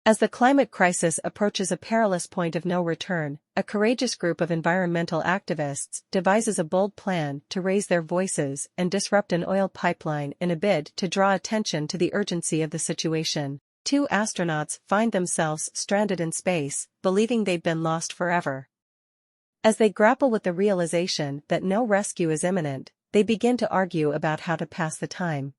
As the climate crisis approaches a perilous point of no return, a courageous group of environmental activists devises a bold plan to raise their voices and disrupt an oil pipeline in a bid to draw attention to the urgency of the situation. Two astronauts find themselves stranded in space, believing they've been lost forever. As they grapple with the realization that no rescue is imminent, they begin to argue about how to pass the time.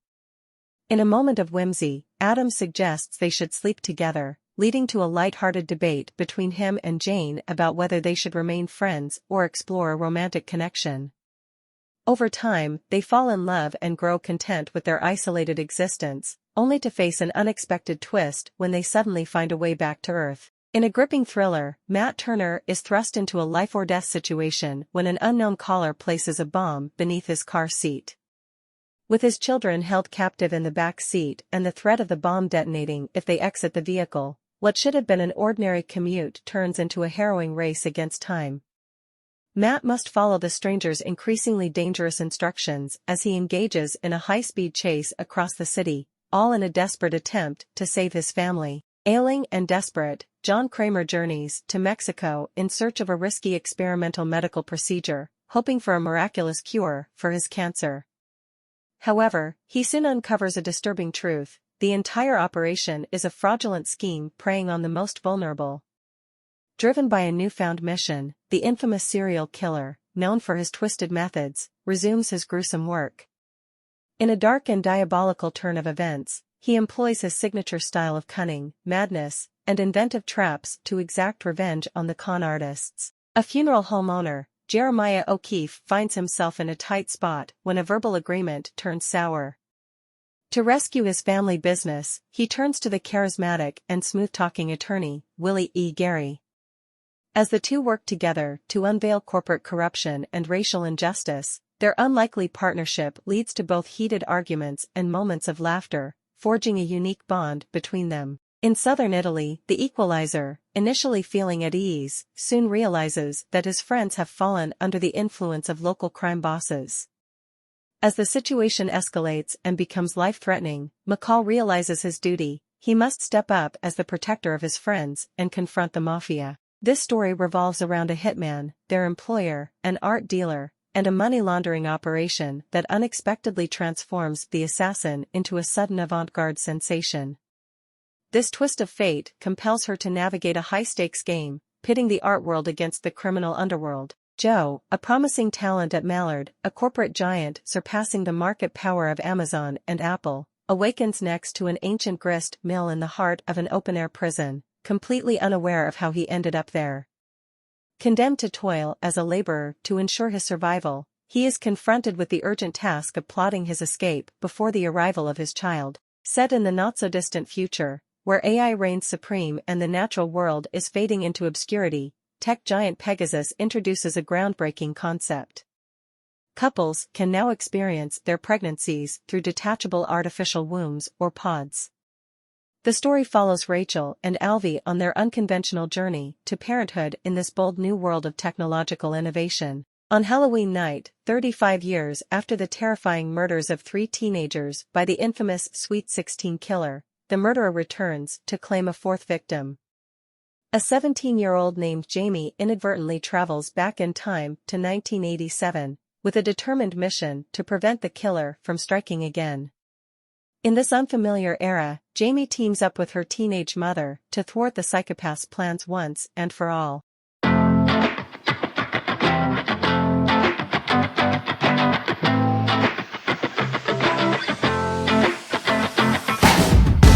In a moment of whimsy, Adam suggests they should sleep together, leading to a light-hearted debate between him and Jane about whether they should remain friends or explore a romantic connection. Over time, they fall in love and grow content with their isolated existence, only to face an unexpected twist when they suddenly find a way back to Earth. In a gripping thriller, Matt Turner is thrust into a life-or-death situation when an unknown caller places a bomb beneath his car seat. With his children held captive in the back seat and the threat of the bomb detonating if they exit the vehicle, what should have been an ordinary commute turns into a harrowing race against time. Matt must follow the stranger's increasingly dangerous instructions as he engages in a high-speed chase across the city, all in a desperate attempt to save his family. Ailing and desperate, John Kramer journeys to Mexico in search of a risky experimental medical procedure, hoping for a miraculous cure for his cancer. However, he soon uncovers a disturbing truth: the entire operation is a fraudulent scheme preying on the most vulnerable. Driven by a newfound mission, the infamous serial killer, known for his twisted methods, resumes his gruesome work. In a dark and diabolical turn of events, he employs his signature style of cunning, madness, and inventive traps to exact revenge on the con artists. A funeral home owner, Jeremiah O'Keefe, finds himself in a tight spot when a verbal agreement turns sour. To rescue his family business, he turns to the charismatic and smooth-talking attorney, Willie E. Gary. As the two work together to unveil corporate corruption and racial injustice, their unlikely partnership leads to both heated arguments and moments of laughter, forging a unique bond between them. In southern Italy, the Equalizer, initially feeling at ease, soon realizes that his friends have fallen under the influence of local crime bosses. As the situation escalates and becomes life-threatening, McCall realizes his duty: he must step up as the protector of his friends and confront the mafia. This story revolves around a hitman, their employer, an art dealer, and a money-laundering operation that unexpectedly transforms the assassin into a sudden avant-garde sensation. This twist of fate compels her to navigate a high-stakes game, pitting the art world against the criminal underworld. Joe, a promising talent at Mallard, a corporate giant surpassing the market power of Amazon and Apple, awakens next to an ancient grist mill in the heart of an open-air prison, completely unaware of how he ended up there. Condemned to toil as a laborer to ensure his survival, he is confronted with the urgent task of plotting his escape before the arrival of his child. Set in the not-so-distant future, where AI reigns supreme and the natural world is fading into obscurity, tech giant Pegasus introduces a groundbreaking concept. Couples can now experience their pregnancies through detachable artificial wombs or pods. The story follows Rachel and Alvy on their unconventional journey to parenthood in this bold new world of technological innovation. On Halloween night, 35 years after the terrifying murders of 3 teenagers by the infamous Sweet 16 killer, the murderer returns to claim a 4th victim. A 17-year-old named Jamie inadvertently travels back in time to 1987, with a determined mission to prevent the killer from striking again. In this unfamiliar era, Jamie teams up with her teenage mother to thwart the psychopath's plans once and for all.